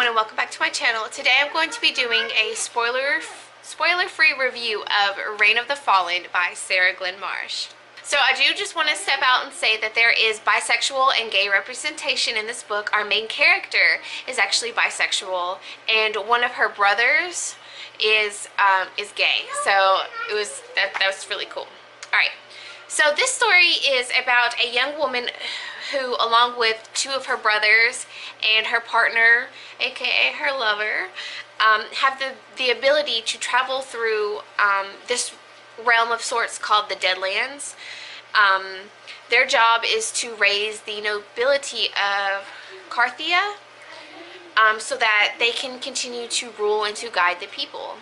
everyone, and welcome back to my channel. Today I'm going to be doing a spoiler-free review of Reign of the Fallen by Sarah Glenn Marsh. So I do just want to step out and say that there is bisexual and gay representation in this book. Our main character is actually bisexual, and one of her brothers is gay. So that was really cool. All right. So this story is about a young woman who, along with two of her brothers and her partner, aka her lover, have the ability to travel through this realm of sorts called the Deadlands. Their job is to raise the nobility of Carthia so that they can continue to rule and to guide the people.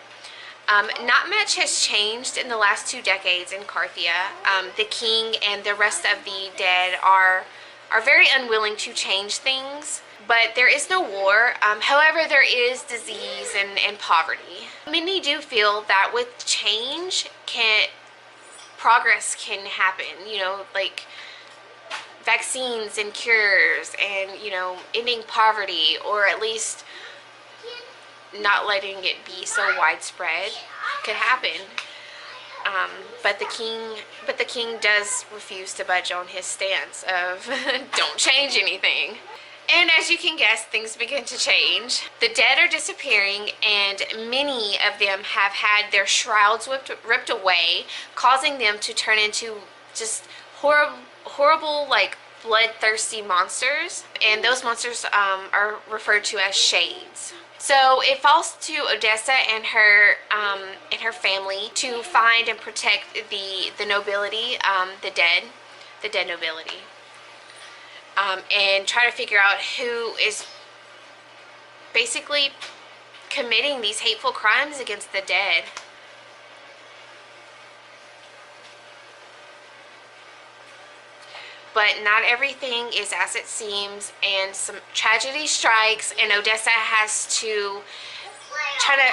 Not much has changed in the last 2 decades in Carthia. The king and the rest of the dead are very unwilling to change things, but there is no war. However, there is disease and poverty. Many do feel that with change, progress can happen, you know, like vaccines and cures and, you know, ending poverty, or at least not letting it be so widespread could happen. But the king does refuse to budge on his stance of don't change anything. And as you can guess, things begin to change. The dead are disappearing, and many of them have had their shrouds ripped away, causing them to turn into just horrible, like bloodthirsty monsters. And those monsters are referred to as shades. So it falls to Odessa and her family to find and protect the nobility, the dead nobility, and try to figure out who is basically committing these hateful crimes against the dead. But not everything is as it seems, and some tragedy strikes, and Odessa has to try to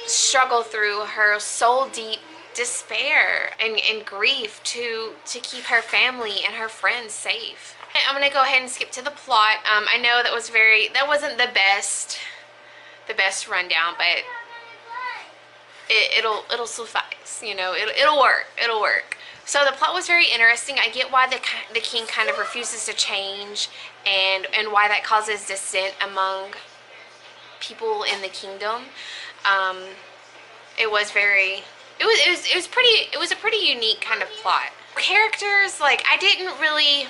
struggle through her soul-deep despair and grief to keep her family and her friends safe. I'm gonna go ahead and skip to the plot. I know that wasn't the best rundown, but it'll suffice. You know, it'll work. So the plot was very interesting. I get why the king kind of refuses to change, and why that causes dissent among people in the kingdom. It was a pretty unique kind of plot. Characters, like, I didn't really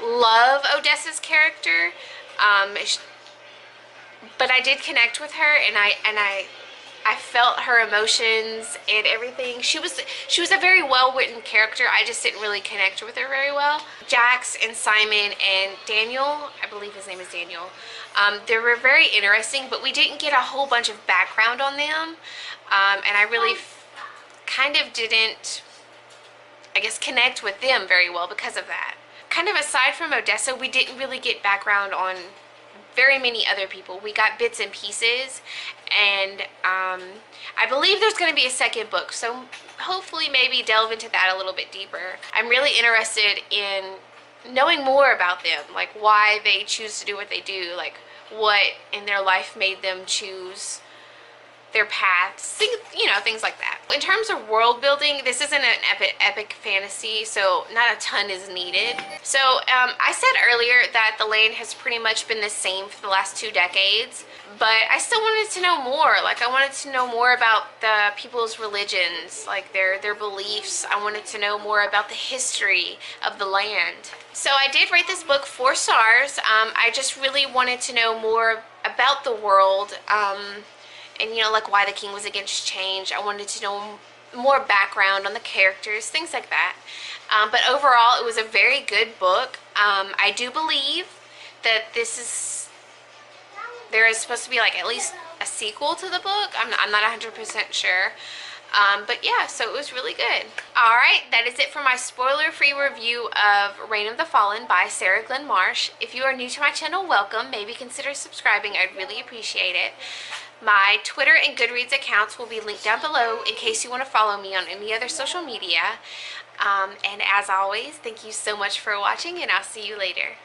love Odessa's character, but I did connect with her, and I felt her emotions and everything. She was a very well-written character. I just didn't really connect with her very well. Jax and Simon and Daniel, I believe his name is Daniel, they were very interesting, but we didn't get a whole bunch of background on them, and I really kind of didn't, I guess, connect with them very well because of that. Kind of aside from Odessa, we didn't really get background on very many other people. We got bits and pieces, and I believe there's going to be a second book, so hopefully maybe delve into that a little bit deeper. I'm really interested in knowing more about them, like why they choose to do what they do, like what in their life made them choose their paths, you know, things like that. In terms of world building, this isn't an epic fantasy, so not a ton is needed. So I said earlier that the land has pretty much been the same for the last 2 decades, but I still wanted to know more. Like, I wanted to know more about the people's religions, like their beliefs. I wanted to know more about the history of the land. So I did rate this book 4 stars. I just really wanted to know more about the world, and, you know, like why the king was against change. I wanted to know more background on the characters, things like that. But overall, it was a very good book. I do believe that there is supposed to be, like, at least a sequel to the book. I'm not 100% sure. But yeah, so it was really good. Alright, that is it for my spoiler-free review of Reign of the Fallen by Sarah Glenn Marsh. If you are new to my channel, welcome. Maybe consider subscribing. I'd really appreciate it. My Twitter and Goodreads accounts will be linked down below in case you want to follow me on any other social media. And as always, thank you so much for watching, and I'll see you later.